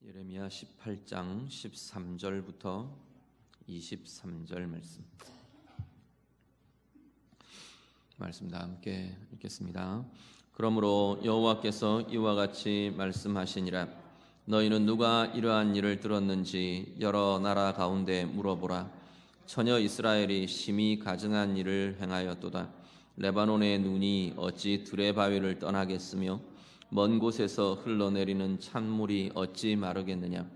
예레미야 18장 13절부터 23절 말씀 다 함께 읽겠습니다. 그러므로 여호와께서 이와 같이 말씀하시니라. 너희는 누가 이러한 일을 들었는지 여러 나라 가운데 물어보라. 처녀 이스라엘이 심히 가증한 일을 행하였도다. 레바논의 눈이 어찌 들의 바위를 떠나겠으며 먼 곳에서 흘러내리는 찬물이 어찌 마르겠느냐.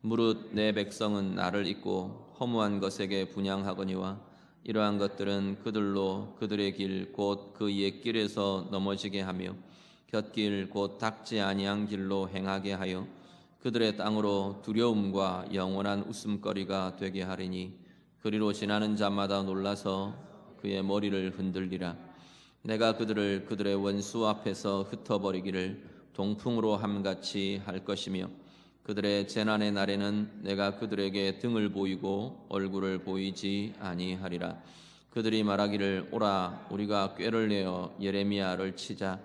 무릇 내 백성은 나를 잊고 허무한 것에게 분향하거니와 이러한 것들은 그들로 그들의 길 곧 그 옛 길에서 넘어지게 하며 곁길 곧 닦지 아니한 길로 행하게 하여 그들의 땅으로 두려움과 영원한 웃음거리가 되게 하리니 그리로 지나는 자마다 놀라서 그의 머리를 흔들리라. 내가 그들을 그들의 원수 앞에서 흩어버리기를 동풍으로 함같이 할 것이며 그들의 재난의 날에는 내가 그들에게 등을 보이고 얼굴을 보이지 아니하리라. 그들이 말하기를 오라 우리가 꾀를 내어 예레미야를 치자.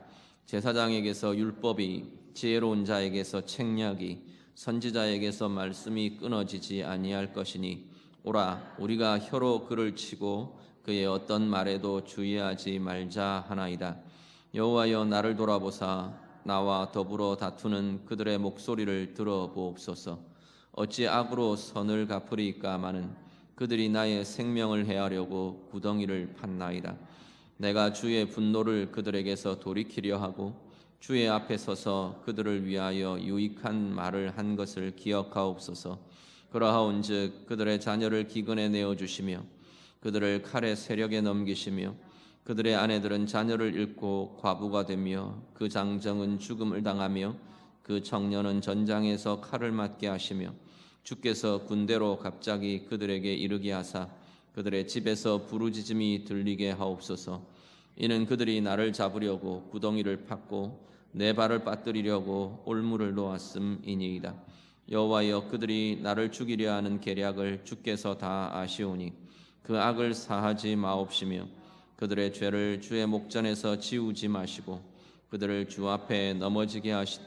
제사장에게서 율법이 지혜로운 자에게서 책략이 선지자에게서 말씀이 끊어지지 아니할 것이니 오라 우리가 혀로 그를 치고 그의 어떤 말에도 주의하지 말자 하나이다. 여호와여 나를 돌아보사 나와 더불어 다투는 그들의 목소리를 들어보옵소서. 어찌 악으로 선을 갚으리까 마는 그들이 나의 생명을 해하려고 구덩이를 팠나이다. 내가 주의 분노를 그들에게서 돌이키려 하고 주의 앞에 서서 그들을 위하여 유익한 말을 한 것을 기억하옵소서. 그러하온즉 그들의 자녀를 기근에 내어주시며 그들을 칼의 세력에 넘기시며 그들의 아내들은 자녀를 잃고 과부가 되며 그 장정은 죽음을 당하며 그 청년은 전장에서 칼을 맞게 하시며 주께서 군대로 갑자기 그들에게 이르게 하사 그들의 집에서 부르짖음이 들리게 하옵소서. 이는 그들이 나를 잡으려고 구덩이를 팠고 내 발을 빠뜨리려고 올무를 놓았음이니이다. 여호와여 그들이 나를 죽이려 하는 계략을 주께서 다 아시오니 그 악을 사하지 마옵시며 그들의 죄를 주의 목전에서 지우지 마시고 그들을 주 앞에 넘어지게 하시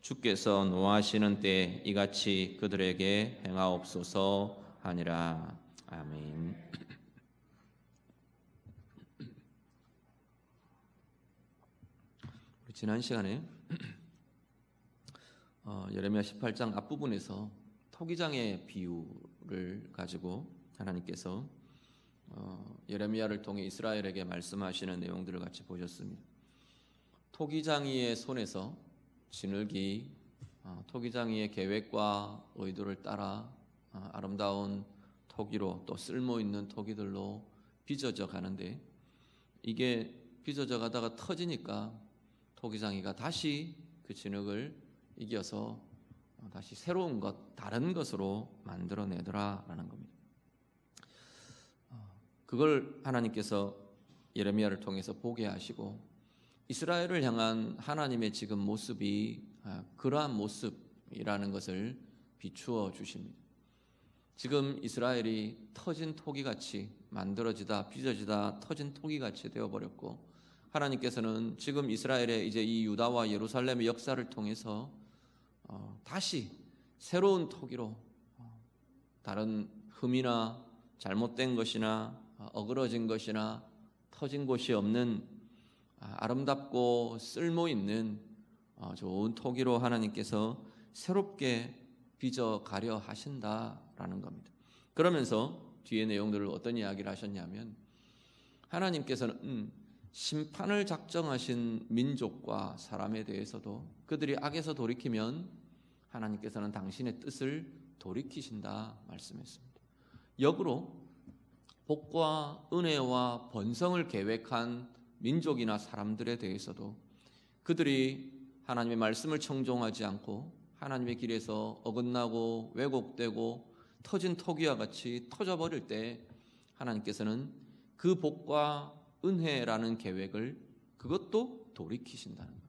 주께서 노하시는 때에 이같이 그들에게 행하옵소서 하니라. 아멘. 지난 시간에 예레미야 18장 앞부분에서 토기장의 비유를 가지고 하나님께서 예레미야를 통해 이스라엘에게 말씀하시는 내용들을 같이 보셨습니다. 토기장이의 손에서 진흙이 토기장이의 계획과 의도를 따라 아름다운 토기로 또 쓸모있는 토기들로 빚어져 가는데 이게 빚어져 가다가 터지니까 토기장이가 다시 그 진흙을 이겨서 다시 새로운 것, 다른 것으로 만들어내더라라는 겁니다. 그걸 하나님께서 예레미야를 통해서 보게 하시고 이스라엘을 향한 하나님의 지금 모습이 그러한 모습이라는 것을 비추어 주십니다. 지금 이스라엘이 터진 토기같이 만들어지다 빚어지다 터진 토기같이 되어버렸고 하나님께서는 지금 이스라엘의 이제 이 유다와 예루살렘의 역사를 통해서 다시 새로운 토기로 다른 흠이나 잘못된 것이나 어그러진 것이나 터진 곳이 없는 아름답고 쓸모있는 좋은 토기로 하나님께서 새롭게 빚어가려 하신다라는 겁니다. 그러면서 뒤에 내용들을 어떤 이야기를 하셨냐면 하나님께서는 심판을 작정하신 민족과 사람에 대해서도 그들이 악에서 돌이키면 하나님께서는 당신의 뜻을 돌이키신다 말씀했습니다. 역으로 복과 은혜와 번성을 계획한 민족이나 사람들에 대해서도 그들이 하나님의 말씀을 청종하지 않고 하나님의 길에서 어긋나고 왜곡되고 터진 토기와 같이 터져버릴 때 하나님께서는 그 복과 은혜라는 계획을 그것도 돌이키신다는 거예요.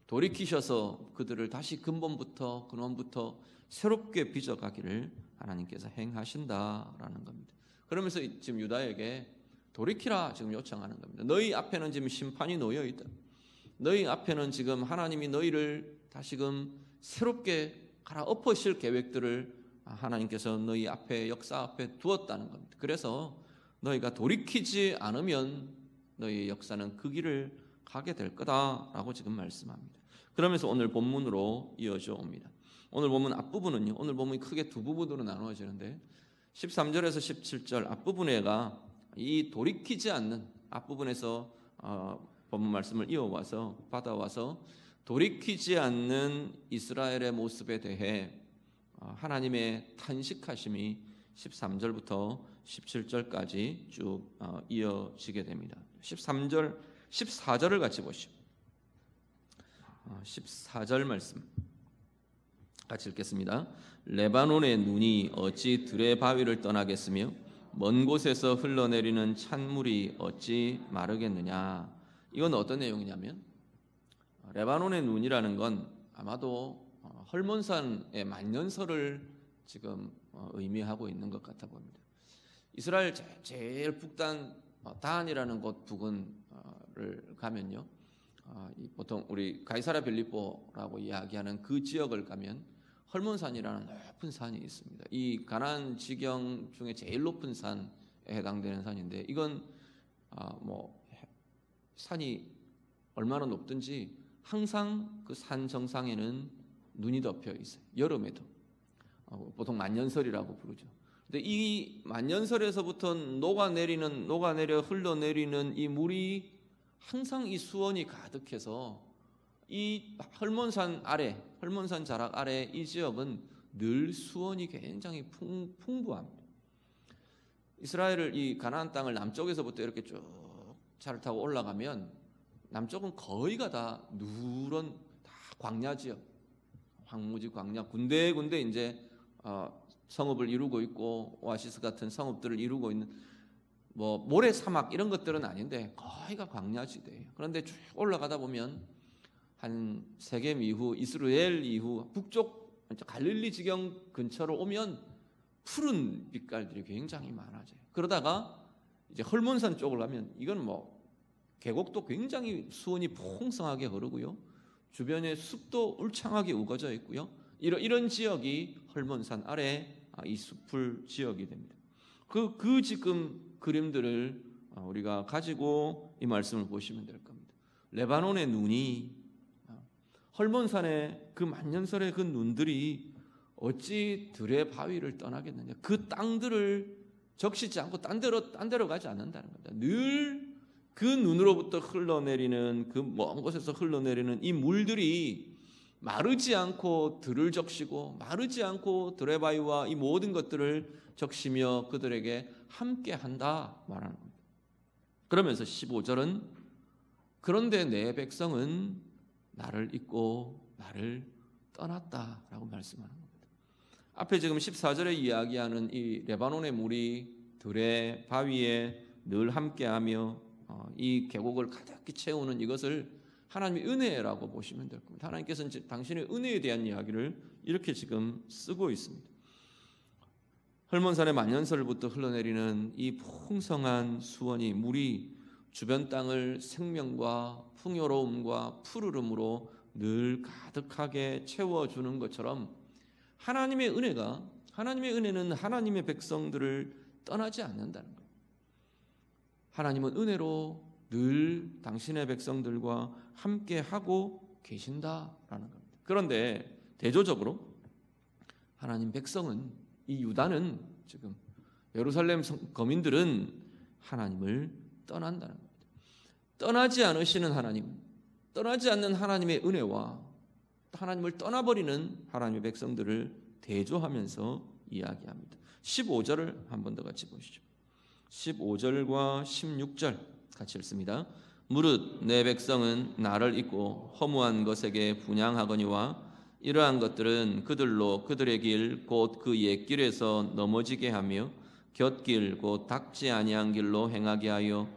돌이키셔서 그들을 다시 근원부터 새롭게 빚어가기를 하나님께서 행하신다라는 겁니다. 그러면서 지금 유다에게 돌이키라 지금 요청하는 겁니다. 너희 앞에는 지금 심판이 놓여 있다. 너희 앞에는 지금 하나님이 너희를 다시금 새롭게 갈아엎으실 계획들을 하나님께서 너희 앞에 역사 앞에 두었다는 겁니다. 그래서 너희가 돌이키지 않으면 너희의 역사는 그 길을 가게 될 거다라고 지금 말씀합니다. 그러면서 오늘 본문으로 이어져 옵니다. 오늘 본문 앞부분은요. 오늘 본문이 크게 두 부분으로 나누어지는데 13절에서 17절 앞부분에가 이 돌이키지 않는 앞부분에서 본문 말씀을 이어와서 받아와서 돌이키지 않는 이스라엘의 모습에 대해 하나님의 탄식하심이 13절부터 17절까지 쭉 이어지게 됩니다. 13절, 14절을 같이 보시죠. 14절 말씀 같이 읽겠습니다. 레바논의 눈이 어찌 들의 바위를 떠나겠으며 먼 곳에서 흘러내리는 찬물이 어찌 마르겠느냐. 이건 어떤 내용이냐면 레바논의 눈이라는 건 아마도 헐몬산의 만년설을 지금 의미하고 있는 것 같아 봅니다. 이스라엘 제일 북단 단이라는 곳 부근을 가면요, 보통 우리 가이사랴 빌립보라고 이야기하는 그 지역을 가면 헐몬산이라는 높은 산이 있습니다. 이 가나안 지경 중에 제일 높은 산에 해당되는 산인데 이건 뭐 산이 얼마나 높든지 항상 그 산 정상에는 눈이 덮여 있어요. 여름에도 보통 만년설이라고 부르죠. 근데 이 만년설에서부터 녹아내려 흘러내리는 이 물이 항상 이 수원이 가득해서 이 헐몬산 아래, 헐몬산 자락 아래 이 지역은 늘 수원이 굉장히 풍부합니다. 이스라엘을 이 가나안 땅을 남쪽에서부터 이렇게 쭉 차를 타고 올라가면 남쪽은 거의가 다 누런 다 광야 지역, 황무지 광야, 군데군데 이제 성읍을 이루고 있고 오아시스 같은 성읍들을 이루고 있는 뭐 모래 사막 이런 것들은 아닌데 거의가 광야지대예요. 그런데 쭉 올라가다 보면 한 세겜 이후 이스라엘 이후 북쪽 갈릴리 지경 근처로 오면 푸른 빛깔들이 굉장히 많아져요. 그러다가 이제 헐몬산 쪽을 가면 이건 뭐 계곡도 굉장히 수온이 풍성하게 흐르고요. 주변에 숲도 울창하게 우거져 있고요. 이런 지역이 헐몬산 아래 이 숲풀 지역이 됩니다. 그 지금 그림들을 우리가 가지고 이 말씀을 보시면 될 겁니다. 레바논의 눈이 헐몬산의 그 만년설의 그 눈들이 어찌 들의 바위를 떠나겠느냐. 그 땅들을 적시지 않고 딴 데로 가지 않는다는 겁니다. 늘 그 눈으로부터 흘러내리는 그 먼 곳에서 흘러내리는 이 물들이 마르지 않고 들을 적시고 마르지 않고 들의 바위와 이 모든 것들을 적시며 그들에게 함께한다 말하는 겁니다. 그러면서 15절은 그런데 내 백성은 나를 잊고 나를 떠났다라고 말씀하는 겁니다. 앞에 지금 14절에 이야기하는 이 레바논의 물이 들의 바위에 늘 함께하며 이 계곡을 가득히 채우는 이것을 하나님의 은혜라고 보시면 될 겁니다. 하나님께서는 당신의 은혜에 대한 이야기를 이렇게 지금 쓰고 있습니다. 헐몬산의 만년설부터 흘러내리는 이 풍성한 수원이 물이 주변 땅을 생명과 풍요로움과 푸르름으로 늘 가득하게 채워주는 것처럼 하나님의 은혜는 하나님의 백성들을 떠나지 않는다는 거예요. 하나님은 은혜로 늘 당신의 백성들과 함께하고 계신다라는 겁니다. 그런데 대조적으로 하나님 백성은 이 유다는 지금 예루살렘 거민들은 하나님을 떠난다는 겁니다. 떠나지 않으시는 하나님, 떠나지 않는 하나님의 은혜와 하나님을 떠나버리는 하나님의 백성들을 대조하면서 이야기합니다. 15절을 한 번 더 같이 보시죠. 15절과 16절 같이 읽습니다. 무릇 내 백성은 나를 잊고 허무한 것에게 분향하거니와 이러한 것들은 그들로 그들의 길 곧 그 옛길에서 넘어지게 하며 곁길 곧 닥지 아니한 길로 행하게 하여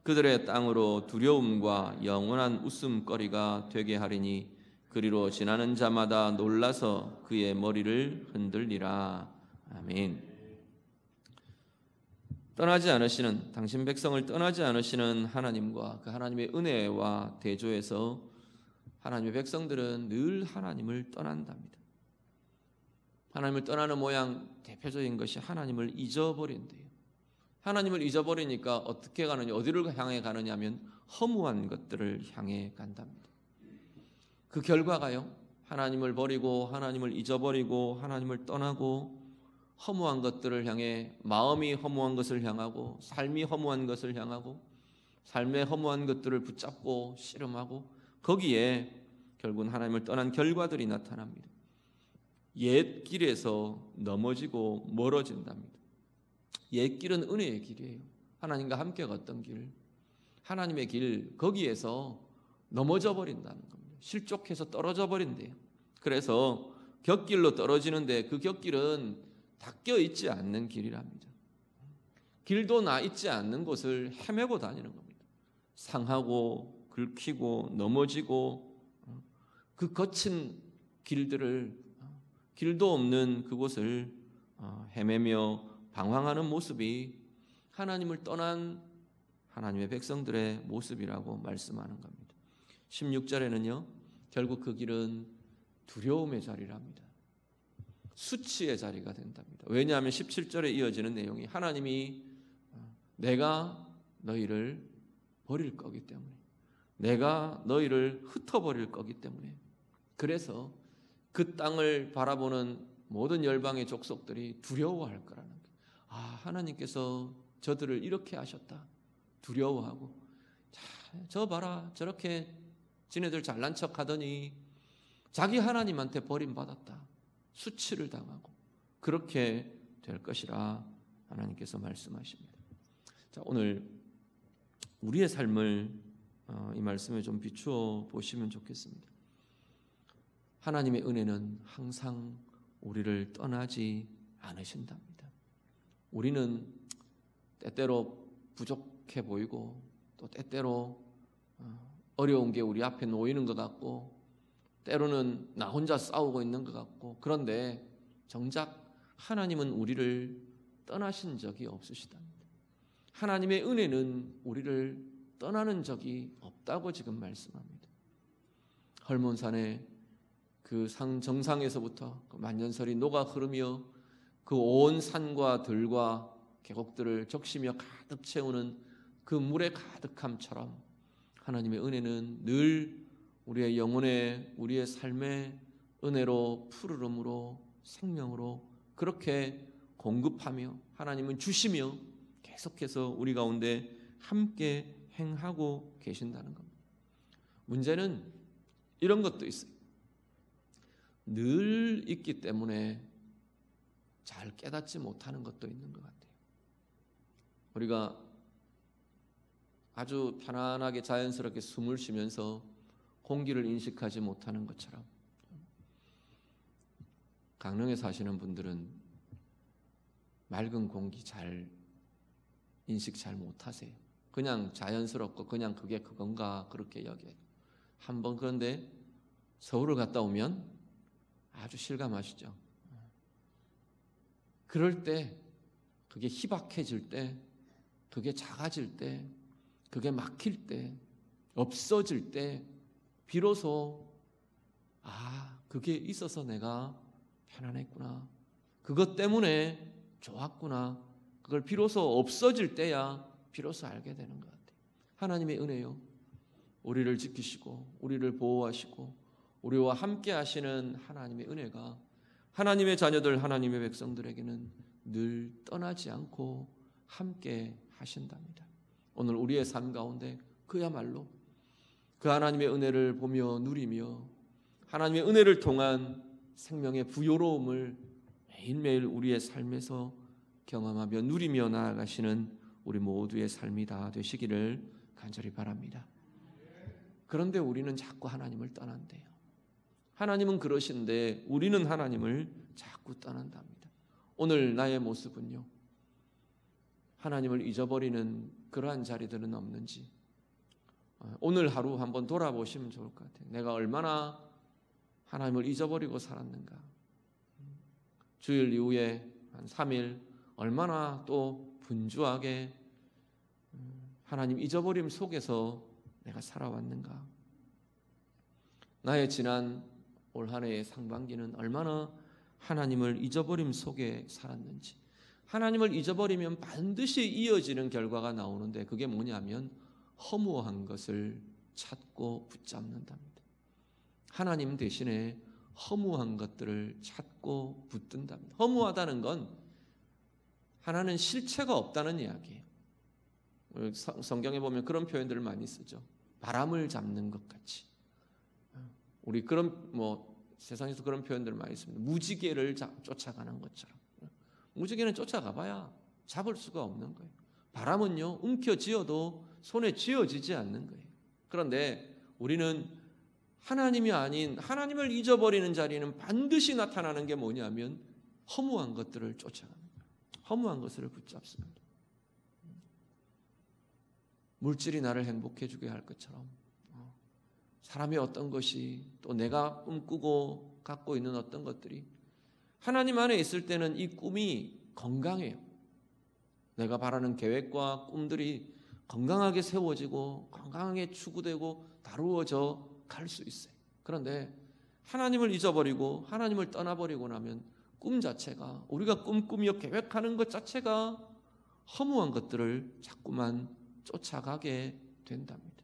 그들의 땅으로 두려움과 영원한 웃음거리가 되게 하리니 그리로 지나는 자마다 놀라서 그의 머리를 흔들리라. 아멘. 떠나지 않으시는 당신 백성을 떠나지 않으시는 하나님과 그 하나님의 은혜와 대조해서 하나님의 백성들은 늘 하나님을 떠난답니다. 하나님을 떠나는 모양 대표적인 것이 하나님을 잊어버린대요. 하나님을 잊어버리니까 어떻게 가느냐, 어디를 향해 가느냐 하면 허무한 것들을 향해 간답니다. 그 결과가요, 하나님을 버리고 하나님을 잊어버리고 하나님을 떠나고 허무한 것들을 향해, 마음이 허무한 것을 향하고 삶이 허무한 것을 향하고 삶의 허무한 것들을 붙잡고 씨름하고 거기에 결국은 하나님을 떠난 결과들이 나타납니다. 옛 길에서 넘어지고 멀어진답니다. 옛 길은 은혜의 길이에요. 하나님과 함께 걷던 길, 하나님의 길, 거기에서 넘어져 버린다는 겁니다. 실족해서 떨어져 버린대요. 그래서 곁길로 떨어지는데 그 곁길은 닦여 있지 않는 길이랍니다. 길도 나 있지 않는 곳을 헤매고 다니는 겁니다. 상하고 긁히고 넘어지고 그 거친 길들을, 길도 없는 그곳을 헤매며 방황하는 모습이 하나님을 떠난 하나님의 백성들의 모습이라고 말씀하는 겁니다. 16절에는요, 결국 그 길은 두려움의 자리랍니다. 수치의 자리가 된답니다. 왜냐하면 17절에 이어지는 내용이 하나님이 내가 너희를 버릴 거기 때문에, 내가 너희를 흩어버릴 거기 때문에, 그래서 그 땅을 바라보는 모든 열방의 족속들이 두려워할 거라는 거예요. 아, 하나님께서 저들을 이렇게 하셨다. 두려워하고, 자, 저 봐라, 저렇게 지네들 잘난 척 하더니 자기 하나님한테 버림받았다. 수치를 당하고 그렇게 될 것이라 하나님께서 말씀하십니다. 자, 오늘 우리의 삶을 이 말씀에 좀 비추어 보시면 좋겠습니다. 하나님의 은혜는 항상 우리를 떠나지 않으신답니다. 우리는 때때로 부족해 보이고 또 때때로 어려운 게 우리 앞에 놓이는 것 같고 때로는 나 혼자 싸우고 있는 것 같고, 그런데 정작 하나님은 우리를 떠나신 적이 없으시답니다. 하나님의 은혜는 우리를 떠나는 적이 없다고 지금 말씀합니다. 헐몬산의 그 산 정상에서부터 그 만년설이 녹아 흐르며 그 온 산과 들과 계곡들을 적시며 가득 채우는 그 물의 가득함처럼 하나님의 은혜는 늘 우리의 영혼에, 우리의 삶의 은혜로, 푸르름으로, 생명으로 그렇게 공급하며 하나님은 주시며 계속해서 우리 가운데 함께 행하고 계신다는 겁니다. 문제는 이런 것도 있어요. 늘 있기 때문에 잘 깨닫지 못하는 것도 있는 것 같아요. 우리가 아주 편안하게 자연스럽게 숨을 쉬면서 공기를 인식하지 못하는 것처럼 강릉에 사시는 분들은 맑은 공기 잘 인식 잘 못하세요. 그냥 자연스럽고 그냥 그게 그건가 그렇게 여겨요. 한번 그런데 서울을 갔다 오면 아주 실감하시죠. 그럴 때 그게 희박해질 때, 그게 작아질 때, 그게 막힐 때, 없어질 때 비로소 그게 있어서 내가 편안했구나, 그것 때문에 좋았구나, 그걸 비로소 없어질 때야 비로소 알게 되는 것 같아요. 하나님의 은혜요, 우리를 지키시고 우리를 보호하시고 우리와 함께 하시는 하나님의 은혜가 하나님의 자녀들, 하나님의 백성들에게는 늘 떠나지 않고 함께 하신답니다. 오늘 우리의 삶 가운데 그야말로 그 하나님의 은혜를 보며 누리며 하나님의 은혜를 통한 생명의 부요로움을 매일매일 우리의 삶에서 경험하며 누리며 나아가시는 우리 모두의 삶이 다 되시기를 간절히 바랍니다. 그런데 우리는 자꾸 하나님을 떠난대요. 하나님은 그러신데 우리는 하나님을 자꾸 떠난답니다. 오늘 나의 모습은요, 하나님을 잊어버리는 그러한 자리들은 없는지 오늘 하루 한번 돌아보시면 좋을 것 같아요. 내가 얼마나 하나님을 잊어버리고 살았는가. 주일 이후에 한 3일 얼마나 또 분주하게 하나님 잊어버림 속에서 내가 살아왔는가. 나의 지난 올 한 해의 상반기는 얼마나 하나님을 잊어버림 속에 살았는지. 하나님을 잊어버리면 반드시 이어지는 결과가 나오는데 그게 뭐냐면 허무한 것을 찾고 붙잡는답니다. 하나님 대신에 허무한 것들을 찾고 붙든답니다. 허무하다는 건 하나는 실체가 없다는 이야기예요. 성경에 보면 그런 표현들을 많이 쓰죠. 바람을 잡는 것 같이. 우리 그런 세상에서 그런 표현들을 많이 씁니다. 무지개를 쫓아가는 것처럼. 무지개는 쫓아가봐야 잡을 수가 없는 거예요. 바람은요, 움켜쥐어도 손에 쥐어지지 않는 거예요. 그런데 우리는 하나님이 아닌 하나님을 잊어버리는 자리는 반드시 나타나는 게 뭐냐면 허무한 것들을 쫓아가는 거예요. 허무한 것을 붙잡습니다. 물질이 나를 행복해 주게 할 것처럼 사람의 어떤 것이 또 내가 꿈꾸고 갖고 있는 어떤 것들이 하나님 안에 있을 때는 이 꿈이 건강해요. 내가 바라는 계획과 꿈들이 건강하게 세워지고 건강하게 추구되고 다루어져 갈 수 있어요. 그런데 하나님을 잊어버리고 하나님을 떠나버리고 나면 꿈 자체가 우리가 꿈꾸며 계획하는 것 자체가 허무한 것들을 자꾸만 쫓아가게 된답니다.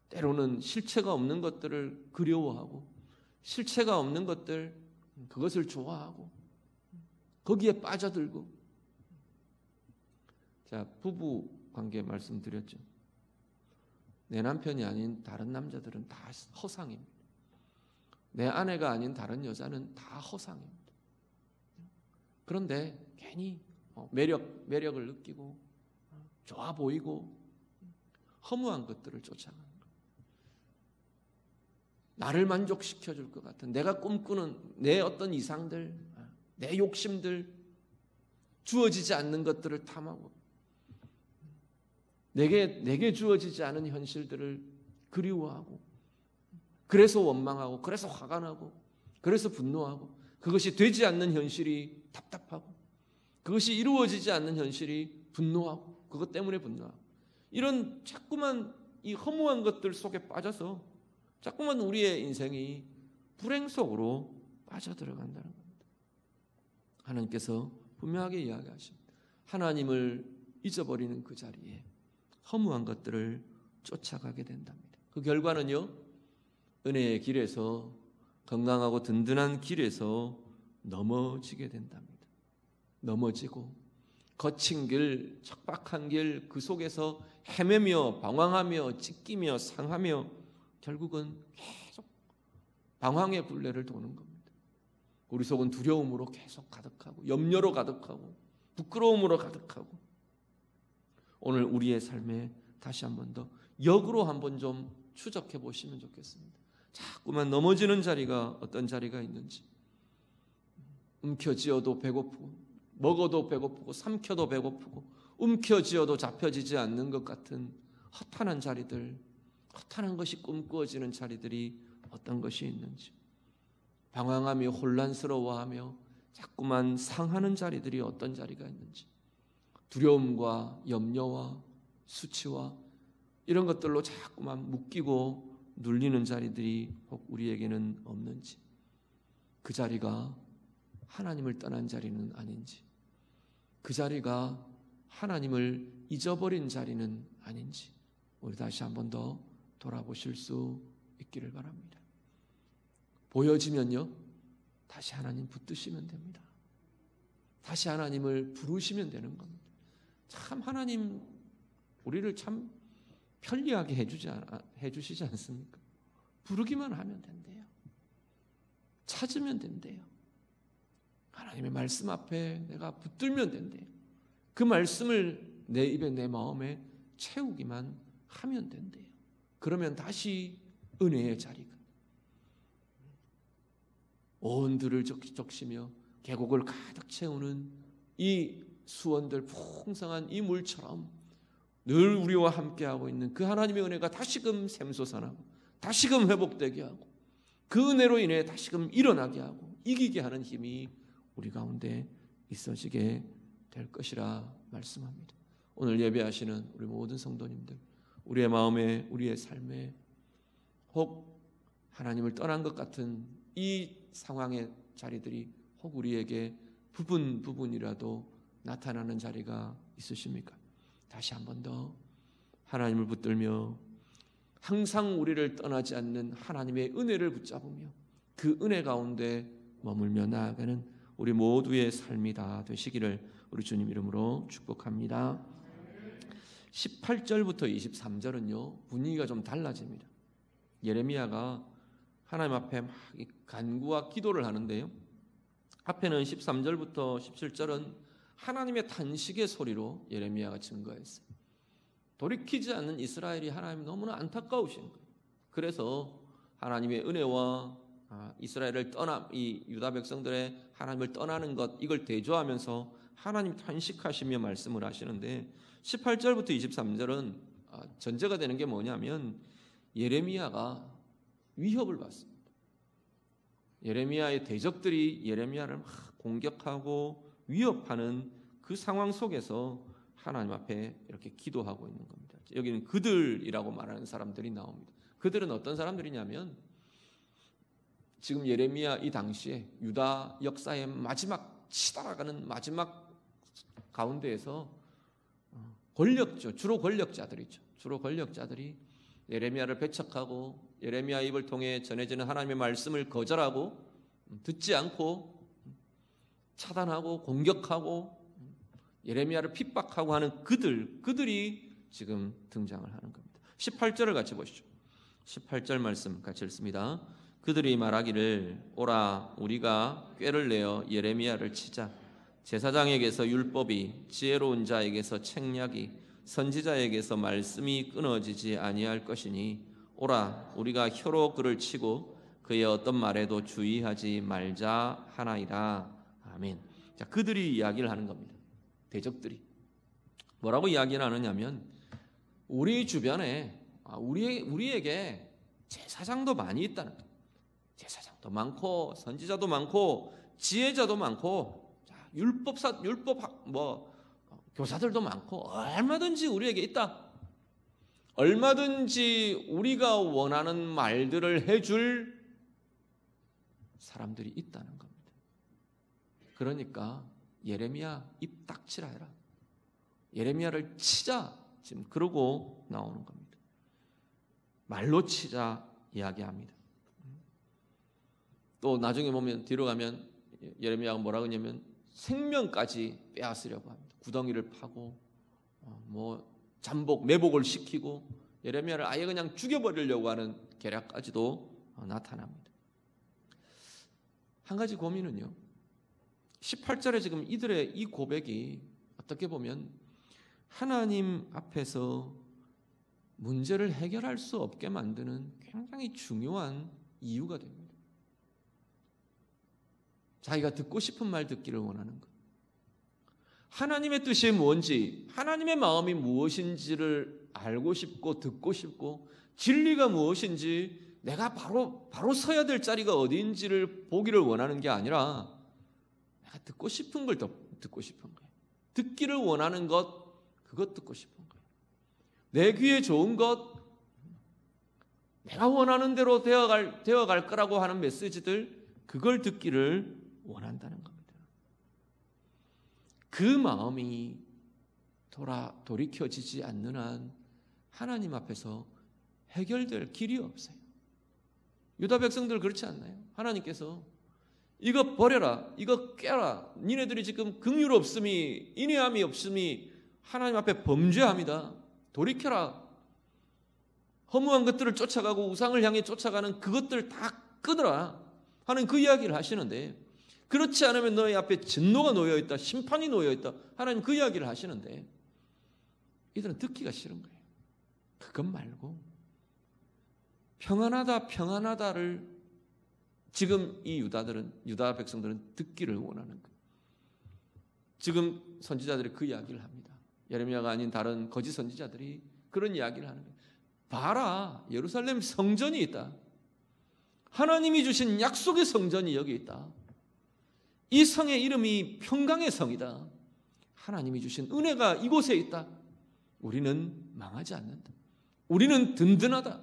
때로는 실체가 없는 것들을 그리워하고 실체가 없는 것들 그것을 좋아하고 거기에 빠져들고. 자, 부부 관계 말씀드렸죠. 내 남편이 아닌 다른 남자들은 다 허상입니다. 내 아내가 아닌 다른 여자는 다 허상입니다. 그런데 괜히 매력을 느끼고 좋아 보이고 허무한 것들을 쫓아가는 거예요. 나를 만족시켜 줄 것 같은 내가 꿈꾸는 내 어떤 이상들, 내 욕심들, 주어지지 않는 것들을 탐하고 내게 주어지지 않은 현실들을 그리워하고 그래서 원망하고 그래서 화가 나고 그래서 분노하고 그것이 되지 않는 현실이 답답하고 그것이 이루어지지 않는 현실이 분노하고 그것 때문에 분노하고 이런 자꾸만 이 허무한 것들 속에 빠져서 자꾸만 우리의 인생이 불행 속으로 빠져들어간다는 겁니다. 하나님께서 분명하게 이야기하십니다. 하나님을 잊어버리는 그 자리에 허무한 것들을 쫓아가게 된답니다. 그 결과는요, 은혜의 길에서 건강하고 든든한 길에서 넘어지게 된답니다. 넘어지고 거친 길, 척박한 길 그 속에서 헤매며 방황하며 찢기며 상하며 결국은 계속 방황의 굴레를 도는 겁니다. 우리 속은 두려움으로 계속 가득하고 염려로 가득하고 부끄러움으로 가득하고 오늘 우리의 삶에 다시 한 번 더 역으로 한번 좀 추적해 보시면 좋겠습니다. 자꾸만 넘어지는 자리가 어떤 자리가 있는지 움켜쥐어도 배고프고 먹어도 배고프고 삼켜도 배고프고 움켜쥐어도 잡혀지지 않는 것 같은 허탄한 자리들, 허탄한 것이 꿈꾸어지는 자리들이 어떤 것이 있는지 방황하며 혼란스러워하며 자꾸만 상하는 자리들이 어떤 자리가 있는지 두려움과 염려와 수치와 이런 것들로 자꾸만 묶이고 눌리는 자리들이 혹 우리에게는 없는지 그 자리가 하나님을 떠난 자리는 아닌지 그 자리가 하나님을 잊어버린 자리는 아닌지 우리 다시 한 번 더 돌아보실 수 있기를 바랍니다. 보여지면요 다시 하나님 붙드시면 됩니다. 다시 하나님을 부르시면 되는 겁니다. 참 하나님 우리를 참 편리하게 해주시지 않습니까? 부르기만 하면 된대요. 찾으면 된대요. 하나님의 말씀 앞에 내가 붙들면 된대요. 그 말씀을 내 입에 내 마음에 채우기만 하면 된대요. 그러면 다시 은혜의 자리가 온 들을 적시며 계곡을 가득 채우는 이 수원들 풍성한 이 물처럼 늘 우리와 함께하고 있는 그 하나님의 은혜가 다시금 샘솟아나고 다시금 회복되게 하고 그 은혜로 인해 다시금 일어나게 하고 이기게 하는 힘이 우리 가운데 있어지게 될 것이라 말씀합니다. 오늘 예배하시는 우리 모든 성도님들 우리의 마음에 우리의 삶에 혹 하나님을 떠난 것 같은 이 상황의 자리들이 혹 우리에게 부분이라도 나타나는 자리가 있으십니까? 다시 한 번 더 하나님을 붙들며 항상 우리를 떠나지 않는 하나님의 은혜를 붙잡으며 그 은혜 가운데 머물며 나아가는 우리 모두의 삶이 다 되시기를 우리 주님 이름으로 축복합니다. 18절부터 23절은요 분위기가 좀 달라집니다. 예레미야가 하나님 앞에 막 간구와 기도를 하는데요, 앞에는 13절부터 17절은 하나님의 탄식의 소리로 예레미야가 증거했어요. 돌이키지 않는 이스라엘이 하나님이 너무나 안타까우신 거예요. 그래서 하나님의 은혜와 이스라엘을 이 유다 백성들의 하나님을 떠나는 것, 이걸 대조하면서 하나님 탄식하시며 말씀을 하시는데 18절부터 23절은 전제가 되는 게 뭐냐면 예레미야가 위협을 받습니다. 예레미야의 대적들이 예레미야를 막 공격하고 위협하는 그 상황 속에서 하나님 앞에 이렇게 기도하고 있는 겁니다. 여기는 그들이라고 말하는 사람들이 나옵니다. 그들은 어떤 사람들이냐면 지금 예레미야 이 당시에 유다 역사의 마지막 치달아가는 마지막 가운데에서 주로 권력자들이죠. 주로 권력자들이 예레미야를 배척하고 예레미야 입을 통해 전해지는 하나님의 말씀을 거절하고 듣지 않고 차단하고 공격하고 예레미야를 핍박하고 하는 그들이 지금 등장을 하는 겁니다. 18절을 같이 보시죠. 18절 말씀 같이 읽습니다. 그들이 말하기를 오라 우리가 꾀를 내어 예레미야를 치자. 제사장에게서 율법이, 지혜로운 자에게서 책략이, 선지자에게서 말씀이 끊어지지 아니할 것이니 오라 우리가 혀로 그를 치고 그의 어떤 말에도 주의하지 말자 하나이다. 아멘. 자, 그들이 이야기를 하는 겁니다. 대적들이 뭐라고 이야기를 하느냐면 우리 주변에 우리에게 제사장도 많이 있다는 거예요. 제사장도 많고 선지자도 많고 지혜자도 많고 율법 교사들도 많고 얼마든지 우리에게 있다. 얼마든지 우리가 원하는 말들을 해줄 사람들이 있다는 겁니다. 그러니까 예레미야 입 닥치라 해라. 예레미야를 치자. 지금 그러고 나오는 겁니다. 말로 치자 이야기합니다. 또 나중에 보면 뒤로 가면 예레미야가 뭐라고 하냐면 생명까지 빼앗으려고 합니다. 구덩이를 파고 잠복 매복을 시키고 예레미야를 아예 그냥 죽여버리려고 하는 계략까지도 나타납니다. 한 가지 고민은요, 18절에 지금 이들의 이 고백이 어떻게 보면 하나님 앞에서 문제를 해결할 수 없게 만드는 굉장히 중요한 이유가 됩니다. 자기가 듣고 싶은 말 듣기를 원하는 것, 하나님의 뜻이 뭔지, 하나님의 마음이 무엇인지를 알고 싶고 듣고 싶고, 진리가 무엇인지 내가 바로 서야 될 자리가 어디인지를 보기를 원하는 게 아니라 내가 듣고 싶은 걸 듣고 싶은 거예요. 듣기를 원하는 것, 그것 듣고 싶은 거예요. 내 귀에 좋은 것, 내가 원하는 대로 되어갈 거라고 하는 메시지들, 그걸 듣기를 원한다는 겁니다. 그 마음이 돌이켜지지 않는 한 하나님 앞에서 해결될 길이 없어요. 유다 백성들 그렇지 않나요? 하나님께서 이거 버려라, 이거 깨라, 니네들이 지금 긍휼 없음이, 인내함이 없음이 하나님 앞에 범죄함이다. 돌이켜라. 허무한 것들을 쫓아가고 우상을 향해 쫓아가는 그것들 다 끊어라 하는 그 이야기를 하시는데, 그렇지 않으면 너희 앞에 진노가 놓여있다, 심판이 놓여있다, 하나님 그 이야기를 하시는데 이들은 듣기가 싫은 거예요. 그것 말고 평안하다를 지금 이 유다 백성들은 듣기를 원하는 거예요. 지금 선지자들이 그 이야기를 합니다. 예레미야가 아닌 다른 거짓 선지자들이 그런 이야기를 하는 거예요. 봐라, 예루살렘 성전이 있다. 하나님이 주신 약속의 성전이 여기 있다. 이 성의 이름이 평강의 성이다. 하나님이 주신 은혜가 이곳에 있다. 우리는 망하지 않는다. 우리는 든든하다.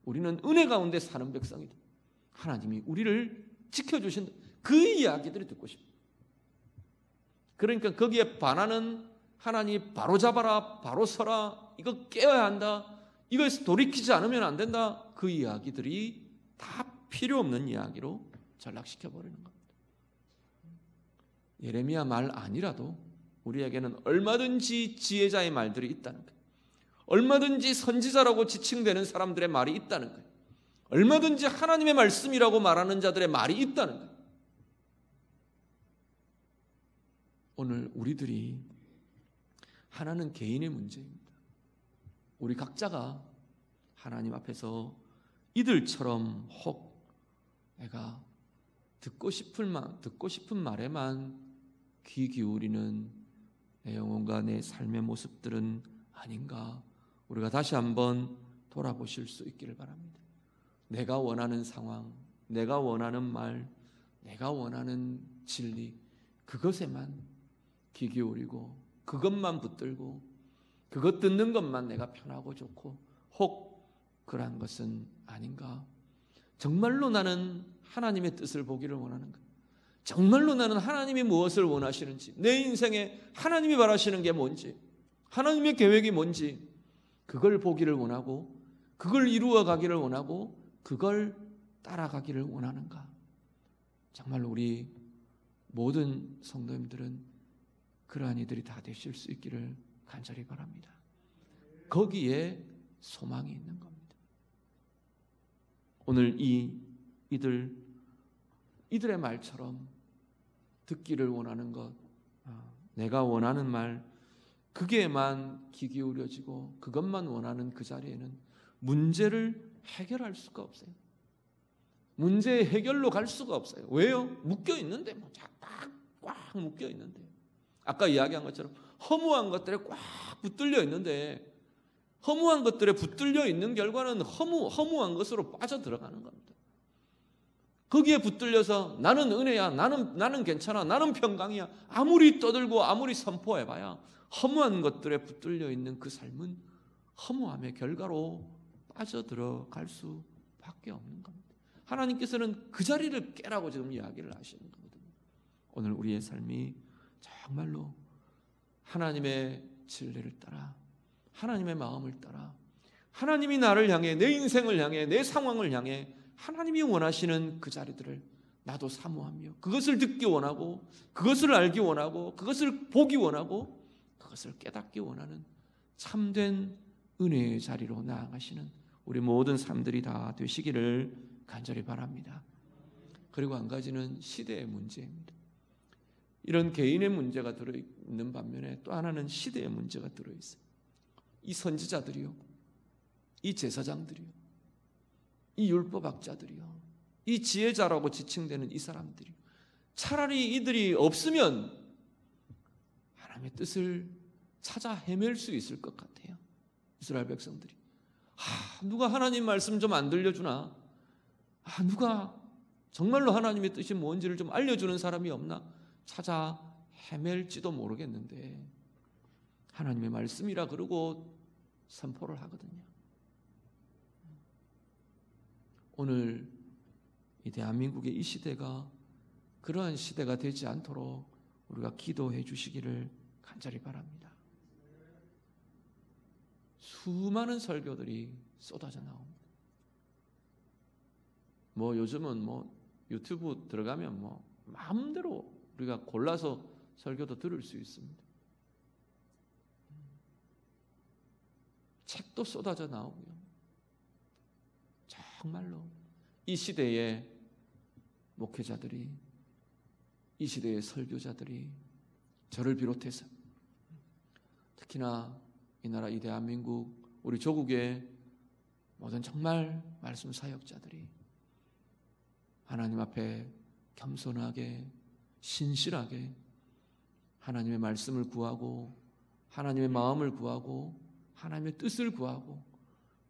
우리는 은혜 가운데 사는 백성이다. 하나님이 우리를 지켜주신다. 그 이야기들이 듣고 싶어요. 그러니까 거기에 반하는 하나님 바로 잡아라, 바로 서라, 이거 깨어야 한다, 이거에서 돌이키지 않으면 안 된다, 그 이야기들이 다 필요 없는 이야기로 전락시켜버리는 겁니다. 예레미야 말 아니라도 우리에게는 얼마든지 지혜자의 말들이 있다는 거예요. 얼마든지 선지자라고 지칭되는 사람들의 말이 있다는 거예요. 얼마든지 하나님의 말씀이라고 말하는 자들의 말이 있다는 거예요. 오늘 우리들이 하나는 개인의 문제입니다. 우리 각자가 하나님 앞에서 이들처럼 혹 내가 듣고 싶은 말에만 귀 기울이는 내 영혼과 내 삶의 모습들은 아닌가, 우리가 다시 한번 돌아보실 수 있기를 바랍니다. 내가 원하는 상황, 내가 원하는 말, 내가 원하는 진리, 그것에만 귀 기울이고 그것만 붙들고 그것 듣는 것만 내가 편하고 좋고 혹 그러한 것은 아닌가. 정말로 나는 하나님의 뜻을 보기를 원하는가? 정말로 나는 하나님이 무엇을 원하시는지, 내 인생에 하나님이 바라시는 게 뭔지, 하나님의 계획이 뭔지 그걸 보기를 원하고 그걸 이루어 가기를 원하고 그걸 따라가기를 원하는가? 정말로 우리 모든 성도님들은 그러한 이들이 다 되실 수 있기를 간절히 바랍니다. 거기에 소망이 있는 겁니다. 오늘 이들의 말처럼 듣기를 원하는 것, 내가 원하는 말, 그게만 귀 기울여지고 그것만 원하는 그 자리에는 문제를 해결할 수가 없어요. 문제의 해결로 갈 수가 없어요. 왜요? 묶여 있는데, 꽉 묶여 있는데. 아까 이야기한 것처럼 허무한 것들에 꽉 붙들려 있는데, 허무한 것들에 붙들려 있는 결과는 허무한 것으로 빠져 들어가는 겁니다. 거기에 붙들려서 나는 은혜야, 나는 괜찮아, 나는 평강이야, 아무리 떠들고 아무리 선포해봐야 허무한 것들에 붙들려 있는 그 삶은 허무함의 결과로 빠져 들어갈 수밖에 없는 겁니다. 하나님께서는 그 자리를 깨라고 지금 이야기를 하시는 거거든요. 오늘 우리의 삶이 정말로 하나님의 진리를 따라, 하나님의 마음을 따라, 하나님이 나를 향해, 내 인생을 향해, 내 상황을 향해 하나님이 원하시는 그 자리들을 나도 사모하며 그것을 듣기 원하고 그것을 알기 원하고 그것을 보기 원하고 그것을 깨닫기 원하는 참된 은혜의 자리로 나아가시는 우리 모든 삶들이 다 되시기를 간절히 바랍니다. 그리고 한 가지는 시대의 문제입니다. 이런 개인의 문제가 들어있는 반면에 또 하나는 시대의 문제가 들어있어요. 이 선지자들이요, 이 제사장들이요, 이 율법학자들이요, 이 지혜자라고 지칭되는 이 사람들이 차라리 이들이 없으면 하나님의 뜻을 찾아 헤맬 수 있을 것 같아요. 이스라엘 백성들이 누가 하나님 말씀 좀 안 들려주나? 누가 정말로 하나님의 뜻이 뭔지를 좀 알려주는 사람이 없나? 찾아 헤맬지도 모르겠는데 하나님의 말씀이라 그러고 선포를 하거든요. 오늘 이 대한민국의 이 시대가 그러한 시대가 되지 않도록 우리가 기도해 주시기를 간절히 바랍니다. 수많은 설교들이 쏟아져 나옵니다. 요즘은 유튜브 들어가면 마음대로 우리가 골라서 설교도 들을 수 있습니다. 책도 쏟아져 나오고요. 정말로 이 시대의 목회자들이, 이 시대의 설교자들이 저를 비롯해서 특히나 이 나라 이 대한민국 우리 조국의 모든 정말 말씀 사역자들이 하나님 앞에 겸손하게 신실하게 하나님의 말씀을 구하고 하나님의 마음을 구하고 하나님의 뜻을 구하고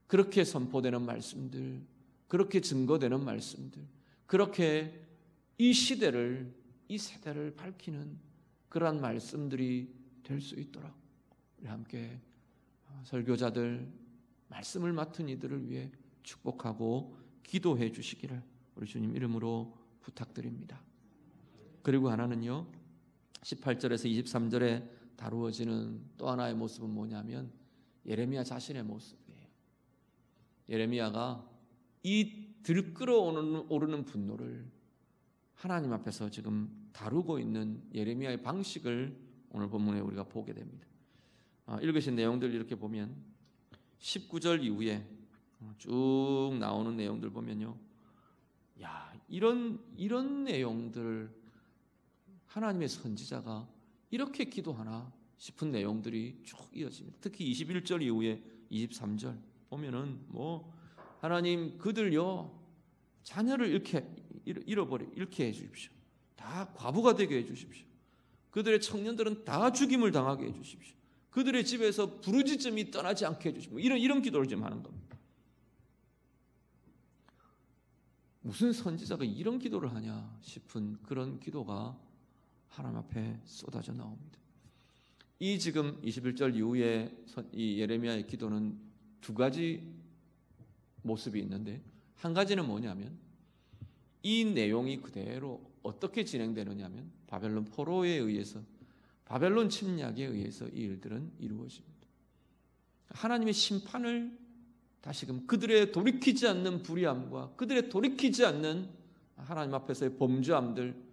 그렇게 선포되는 말씀들, 그렇게 증거되는 말씀들, 그렇게 이 시대를, 이 세대를 밝히는 그러한 말씀들이 될 수 있도록 우리 함께 설교자들, 말씀을 맡은 이들을 위해 축복하고 기도해 주시기를 우리 주님 이름으로 부탁드립니다. 그리고 하나는요, 18절에서 23절에 다루어지는 또 하나의 모습은 뭐냐면 예레미야 자신의 모습이에요. 예레미야가 이 들끓어오르는 분노를 하나님 앞에서 지금 다루고 있는 예레미야의 방식을 오늘 본문에 우리가 보게 됩니다. 읽으신 내용들 이렇게 보면 19절 이후에 쭉 나오는 내용들 보면요, 야, 이런 내용들 하나님의 선지자가 이렇게 기도하나 싶은 내용들이 쭉 이어집니다. 특히 21절 이후에 23절 보면은 하나님 그들요 자녀를 잃게 해 주십시오. 다 과부가 되게 해 주십시오. 그들의 청년들은 다 죽임을 당하게 해 주십시오. 그들의 집에서 부르짖음이 떠나지 않게 해 주십시오. 이런 기도를 지금 하는 겁니다. 무슨 선지자가 이런 기도를 하냐 싶은 그런 기도가 하나님 앞에 쏟아져 나옵니다. 이 지금 21절 이후에 이 예레미야의 기도는 두 가지 모습이 있는데, 한 가지는 뭐냐면 이 내용이 그대로 어떻게 진행되느냐면 바벨론 포로에 의해서, 바벨론 침략에 의해서 이 일들은 이루어집니다. 하나님의 심판을 다시금 그들의 돌이키지 않는 불의함과 그들의 돌이키지 않는 하나님 앞에서의 범죄함들,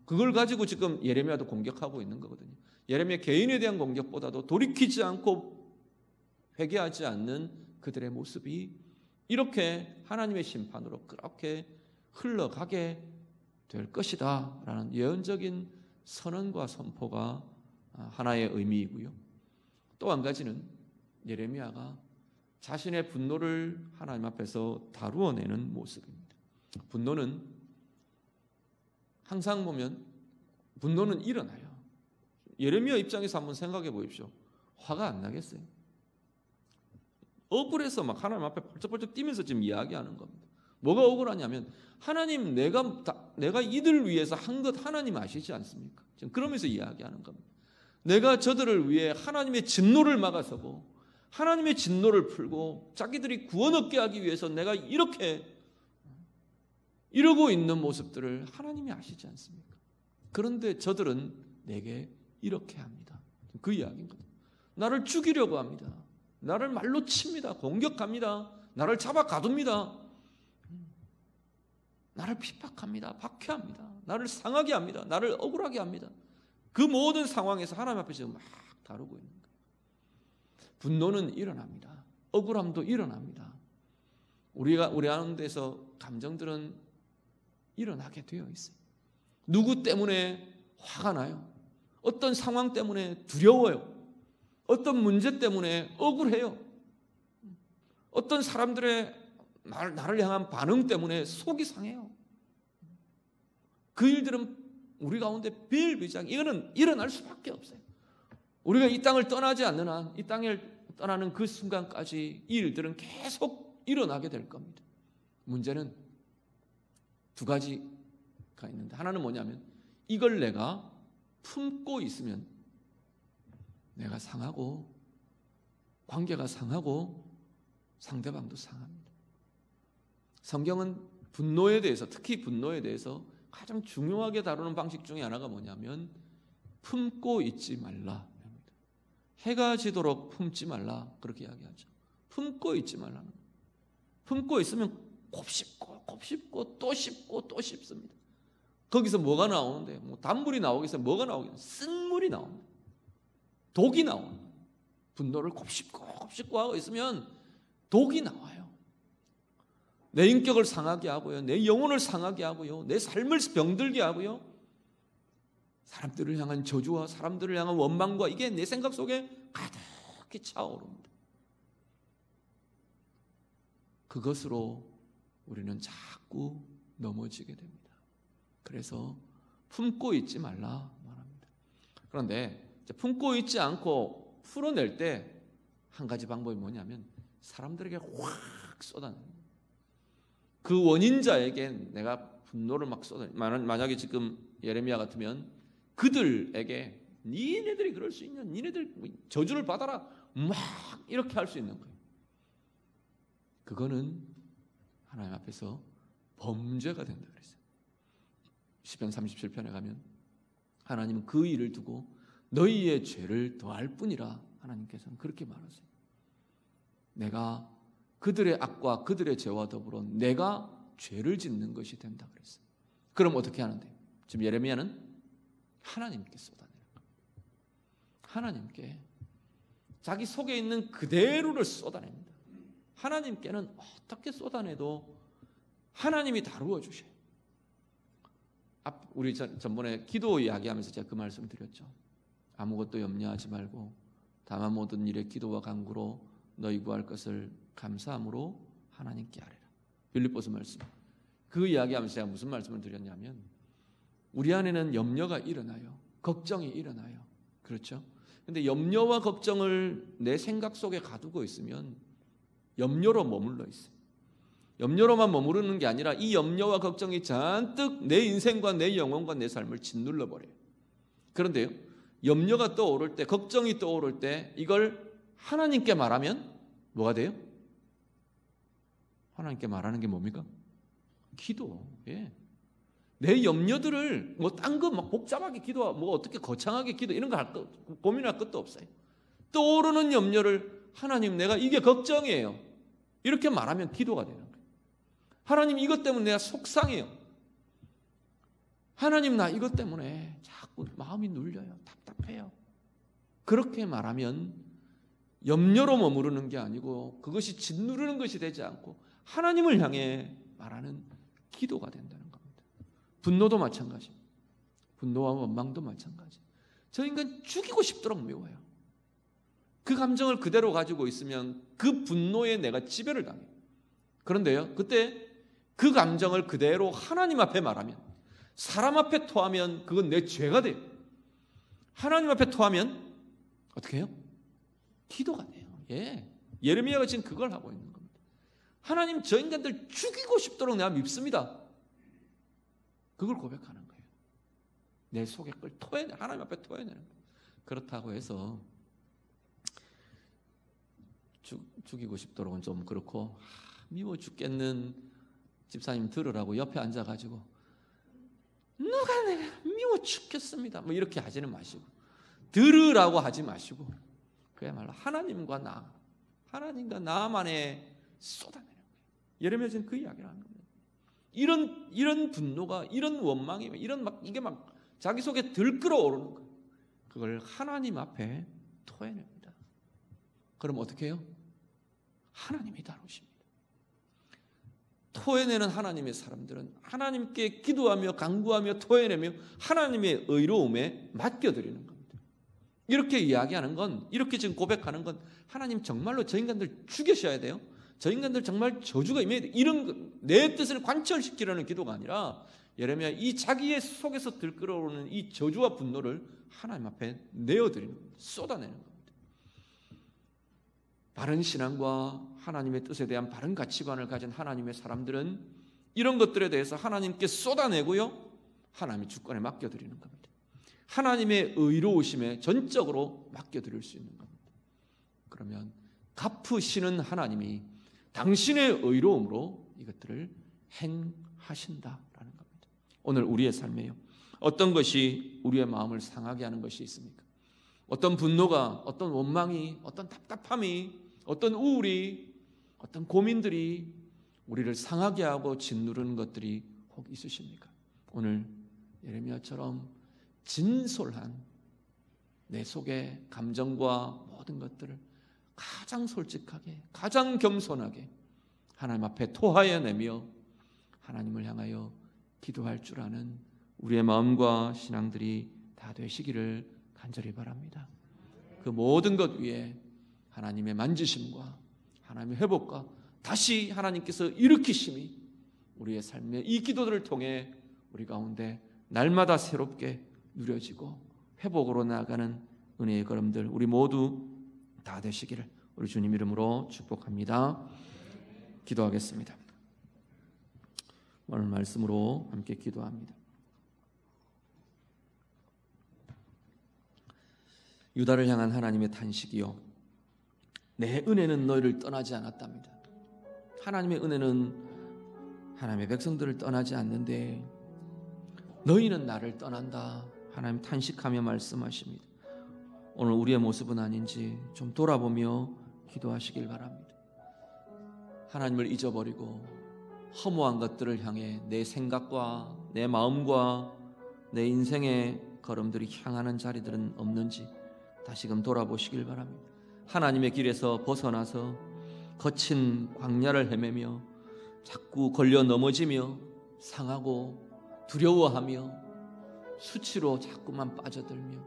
그걸 가지고 지금 예레미야도 공격하고 있는 거거든요. 예레미야 개인에 대한 공격보다도 돌이키지 않고 회개하지 않는 그들의 모습이 이렇게 하나님의 심판으로 그렇게 흘러가게 될 것이다 라는 예언적인 선언과 선포가 하나의 의미이고요. 또 한 가지는 예레미야가 자신의 분노를 하나님 앞에서 다루어내는 모습입니다. 분노는 항상 보면 분노는 일어나요. 예레미야 입장에서 한번 생각해 보십시오. 화가 안 나겠어요? 억울해서 막 하나님 앞에 벌쩍벌쩍 뛰면서 지금 이야기하는 겁니다. 뭐가 억울하냐면 하나님 내가 이들 위해서 한 것 하나님 아시지 않습니까? 지금 그러면서 이야기하는 겁니다. 내가 저들을 위해 하나님의 진노를 막아서고 하나님의 진노를 풀고 자기들이 구원 얻게 하기 위해서 내가 이렇게 이러고 있는 모습들을 하나님이 아시지 않습니까? 그런데 저들은 내게 이렇게 합니다. 그 이야기인 거죠. 나를 죽이려고 합니다. 나를 말로 칩니다. 공격합니다. 나를 잡아 가둡니다. 나를 핍박합니다. 박해합니다. 나를 상하게 합니다. 나를 억울하게 합니다. 그 모든 상황에서 하나님 앞에 지금 막 다루고 있는 거예요. 분노는 일어납니다. 억울함도 일어납니다. 우리 하는 데서 감정들은 일어나게 되어 있어요. 누구 때문에 화가 나요? 어떤 상황 때문에 두려워요? 어떤 문제 때문에 억울해요? 어떤 사람들의 나를 향한 반응 때문에 속이 상해요. 그 일들은 우리 가운데 비일비재하게 이거는 일어날 수밖에 없어요. 우리가 이 땅을 떠나지 않는 한, 이 땅을 떠나는 그 순간까지 이 일들은 계속 일어나게 될 겁니다. 문제는 두 가지가 있는데, 하나는 뭐냐면 이걸 내가 품고 있으면 내가 상하고 관계가 상하고 상대방도 상합니다. 성경은 분노에 대해서, 특히 분노에 대해서 가장 중요하게 다루는 방식 중에 하나가 뭐냐면 품고 있지 말라. 해가 지도록 품지 말라, 그렇게 이야기하죠. 품고 있지 말라는 거예요. 품고 있으면 곱씹고 또 씹고 또 씹습니다. 거기서 뭐가 나오는데, 단물이 나오겠어요? 뭐가 나오겠어요? 쓴물이 나옵니다. 독이 나옵니다. 분노를 곱씹고 하고 있으면 독이 나와요. 내 인격을 상하게 하고요, 내 영혼을 상하게 하고요, 내 삶을 병들게 하고요, 사람들을 향한 저주와 사람들을 향한 원망과 이게 내 생각 속에 가득히 차오릅니다. 그것으로 우리는 자꾸 넘어지게 됩니다. 그래서 품고 있지 말라 말합니다. 그런데 품고 있지 않고 풀어낼 때 한 가지 방법이 뭐냐면 사람들에게 확 쏟아내는 거예요. 그 원인자에게 내가 분노를 막 쏟아내요. 만약에 지금 예레미야 같으면 그들에게 니네들이 그럴 수 있냐, 니네들 저주를 받아라, 막 이렇게 할 수 있는 거예요. 그거는 하나님 앞에서 범죄가 된다 그랬어요. 시편 37편에 가면 하나님은 그 일을 두고 너희의 죄를 더할 뿐이라 하나님께서는 그렇게 말하세요. 내가 그들의 악과 그들의 죄와 더불어 내가 죄를 짓는 것이 된다 그랬어요. 그럼 어떻게 하는데? 지금 예레미야는 하나님께 쏟아내는 거예요. 하나님께 자기 속에 있는 그대로를 쏟아냅니다. 하나님께는 어떻게 쏟아내도 하나님이 다루어 주셔요. 우리 전번에 기도 이야기하면서 제가 그 말씀 드렸죠. 아무것도 염려하지 말고 다만 모든 일에 기도와 간구로 너희 구할 것을 감사함으로 하나님께 아뢰라. 빌립보서 말씀. 그 이야기하면서 제가 무슨 말씀을 드렸냐면 우리 안에는 염려가 일어나요. 걱정이 일어나요. 그렇죠? 근데 염려와 걱정을 내 생각 속에 가두고 있으면 염려로 머물러 있어요. 염려로만 머무르는 게 아니라 이 염려와 걱정이 잔뜩 내 인생과 내 영혼과 내 삶을 짓눌러 버려요. 그런데요, 염려가 떠오를 때, 걱정이 떠오를 때 이걸 하나님께 말하면 뭐가 돼요? 하나님께 말하는 게 뭡니까? 기도. 예. 내 염려들을 뭐 딴 거 막 복잡하게 기도하고 뭐 어떻게 거창하게 기도 이런 거 할 거 고민할 것도 없어요. 떠오르는 염려를 하나님 내가 이게 걱정이에요. 이렇게 말하면 기도가 되는 거예요. 하나님 이것 때문에 내가 속상해요. 하나님 나 이것 때문에 자꾸 마음이 눌려요. 답답해요. 그렇게 말하면 염려로 머무르는 게 아니고 그것이 짓누르는 것이 되지 않고 하나님을 향해 말하는 기도가 된다는 겁니다. 분노도 마찬가지입니다. 분노와 원망도 마찬가지. 저 인간 죽이고 싶도록 미워요. 그 감정을 그대로 가지고 있으면 그 분노에 내가 지배를 당해요. 그런데요, 그때 그 감정을 그대로 하나님 앞에 말하면, 사람 앞에 토하면 그건 내 죄가 돼요. 하나님 앞에 토하면 어떻게 해요? 기도가 돼요. 예. 예레미야가 지금 그걸 하고 있는 겁니다. 하나님 저 인간들 죽이고 싶도록 내가 밉습니다. 그걸 고백하는 거예요. 내 속에 걸 하나님 앞에 토해내는 거예요. 그렇다고 해서 죽이고 싶도록은 좀 그렇고 미워 죽겠는 집사님 들으라고 옆에 앉아가지고 누가 내가 미워 죽겠습니다 뭐 이렇게 하지는 마시고 들으라고 하지 마시고 그야말로 하나님과 나만에 쏟아내는 거예요. 예레미야 지금 그 이야기를 하는 겁니다. 이런 분노가 이런 원망이 이런 이게 막 자기 속에 들끓어오르는 거예요. 그걸 하나님 앞에 토해냅니다. 그럼 어떻게 해요? 하나님이 다루십니다. 토해내는 하나님의 사람들은 하나님께 기도하며 간구하며 토해내며 하나님의 의로움에 맡겨드리는 겁니다. 이렇게 이야기하는 건, 이렇게 지금 고백하는 건 하나님 정말로 저 인간들 죽이셔야 돼요. 저 인간들 정말 저주가 임해야 돼요. 이런 내 뜻을 관철시키려는 기도가 아니라 예레미야 이 자기의 속에서 들끓어오르는 이 저주와 분노를 하나님 앞에 내어드리는 겁니다. 쏟아내는 겁니다. 바른 신앙과 하나님의 뜻에 대한 바른 가치관을 가진 하나님의 사람들은 이런 것들에 대해서 하나님께 쏟아내고요, 하나님의 주권에 맡겨드리는 겁니다. 하나님의 의로우심에 전적으로 맡겨드릴 수 있는 겁니다. 그러면 갚으시는 하나님이 당신의 의로움으로 이것들을 행하신다라는 겁니다. 오늘 우리의 삶에요, 어떤 것이 우리의 마음을 상하게 하는 것이 있습니까? 어떤 분노가, 어떤 원망이, 어떤 답답함이, 어떤 우울이, 어떤 고민들이 우리를 상하게 하고 짓누르는 것들이 혹 있으십니까? 오늘 예레미야처럼 진솔한 내 속의 감정과 모든 것들을 가장 솔직하게, 가장 겸손하게 하나님 앞에 토하여내며 하나님을 향하여 기도할 줄 아는 우리의 마음과 신앙들이 다 되시기를 간절히 바랍니다. 그 모든 것 위에 하나님의 만지심과 하나님의 회복과 다시 하나님께서 일으키심이 우리의 삶의 이 기도들을 통해 우리 가운데 날마다 새롭게 누려지고 회복으로 나아가는 은혜의 걸음들 우리 모두 다 되시기를 우리 주님 이름으로 축복합니다. 기도하겠습니다. 오늘 말씀으로 함께 기도합니다. 유다를 향한 하나님의 탄식이요, 내 은혜는 너희를 떠나지 않았답니다. 하나님의 은혜는 하나님의 백성들을 떠나지 않는데 너희는 나를 떠난다. 하나님 탄식하며 말씀하십니다. 오늘 우리의 모습은 아닌지 좀 돌아보며 기도하시길 바랍니다. 하나님을 잊어버리고 허무한 것들을 향해 내 생각과 내 마음과 내 인생의 걸음들이 향하는 자리들은 없는지 다시금 돌아보시길 바랍니다. 하나님의 길에서 벗어나서 거친 광야를 헤매며 자꾸 걸려 넘어지며 상하고 두려워하며 수치로 자꾸만 빠져들며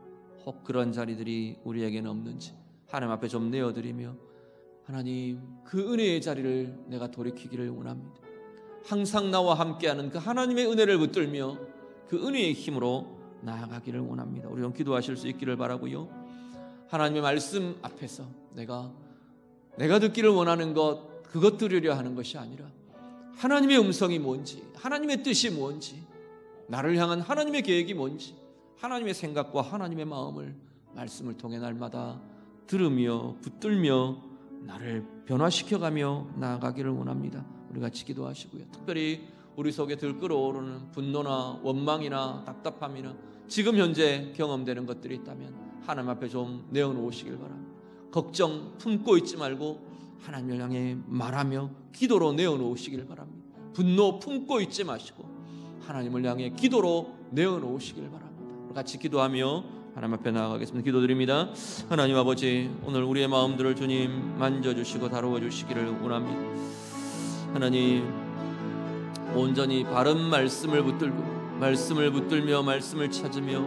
혹 그런 자리들이 우리에게는 없는지 하나님 앞에 좀 내어드리며 하나님 그 은혜의 자리를 내가 돌이키기를 원합니다. 항상 나와 함께하는 그 하나님의 은혜를 붙들며 그 은혜의 힘으로 나아가기를 원합니다. 우리 좀 기도하실 수 있기를 바라고요. 하나님의 말씀 앞에서 내가 듣기를 원하는 것 그것 들으려 하는 것이 아니라 하나님의 음성이 뭔지, 하나님의 뜻이 뭔지, 나를 향한 하나님의 계획이 뭔지, 하나님의 생각과 하나님의 마음을 말씀을 통해 날마다 들으며 붙들며 나를 변화시켜가며 나아가기를 원합니다. 우리 같이 기도하시고요. 특별히 우리 속에 들끓어오르는 분노나 원망이나 답답함이나 지금 현재 경험되는 것들이 있다면 하나님 앞에 좀 내어놓으시길 바랍니다. 걱정 품고 있지 말고 하나님을 향해 말하며 기도로 내어놓으시길 바랍니다. 분노 품고 있지 마시고 하나님을 향해 기도로 내어놓으시길 바랍니다. 우리 같이 기도하며 하나님 앞에 나아가겠습니다. 기도드립니다. 하나님 아버지, 오늘 우리의 마음들을 주님 만져주시고 다루어 주시기를 원합니다. 하나님, 온전히 바른 말씀을 붙들며 말씀을 찾으며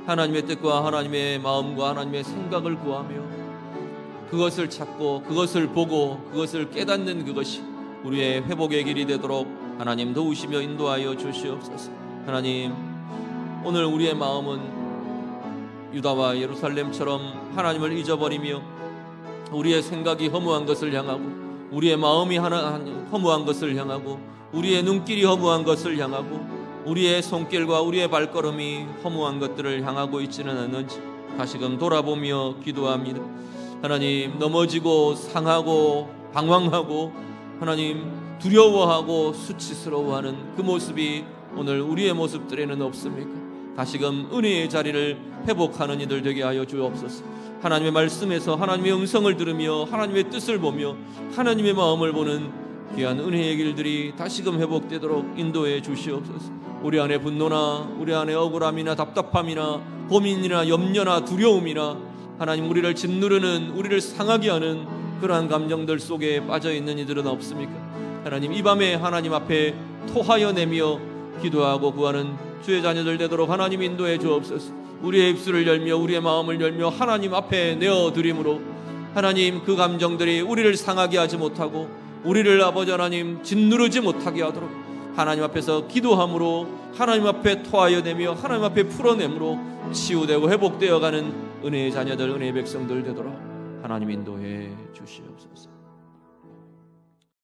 하나님의 뜻과 하나님의 마음과 하나님의 생각을 구하며 그것을 찾고 그것을 보고 그것을 깨닫는 그것이 우리의 회복의 길이 되도록 하나님 도우시며 인도하여 주시옵소서. 하나님, 오늘 우리의 마음은 유다와 예루살렘처럼 하나님을 잊어버리며 우리의 생각이 허무한 것을 향하고 우리의 마음이 허무한 것을 향하고 우리의 눈길이 허무한 것을 향하고 우리의 손길과 우리의 발걸음이 허무한 것들을 향하고 있지는 않는지 다시금 돌아보며 기도합니다. 하나님, 넘어지고 상하고 방황하고 하나님 두려워하고 수치스러워하는 그 모습이 오늘 우리의 모습들에는 없습니까? 다시금 은혜의 자리를 회복하는 이들 되게 하여 주옵소서. 하나님의 말씀에서 하나님의 음성을 들으며 하나님의 뜻을 보며 하나님의 마음을 보는 귀한 은혜의 길들이 다시금 회복되도록 인도해 주시옵소서. 우리 안에 분노나 우리 안에 억울함이나 답답함이나 고민이나 염려나 두려움이나 하나님 우리를 짓누르는 우리를 상하게 하는 그러한 감정들 속에 빠져있는 이들은 없습니까? 하나님, 이 밤에 하나님 앞에 토하여 내며 기도하고 구하는 주의 자녀들 되도록 하나님 인도해 주옵소서. 우리의 입술을 열며 우리의 마음을 열며 하나님 앞에 내어드림으로 하나님 그 감정들이 우리를 상하게 하지 못하고 우리를 아버지 하나님 짓누르지 못하게 하도록 하나님 앞에서 기도함으로 하나님 앞에 토하여 내며 하나님 앞에 풀어내므로 치유되고 회복되어가는 은혜의 자녀들, 은혜의 백성들 되도록 하나님 인도해 주시옵소서.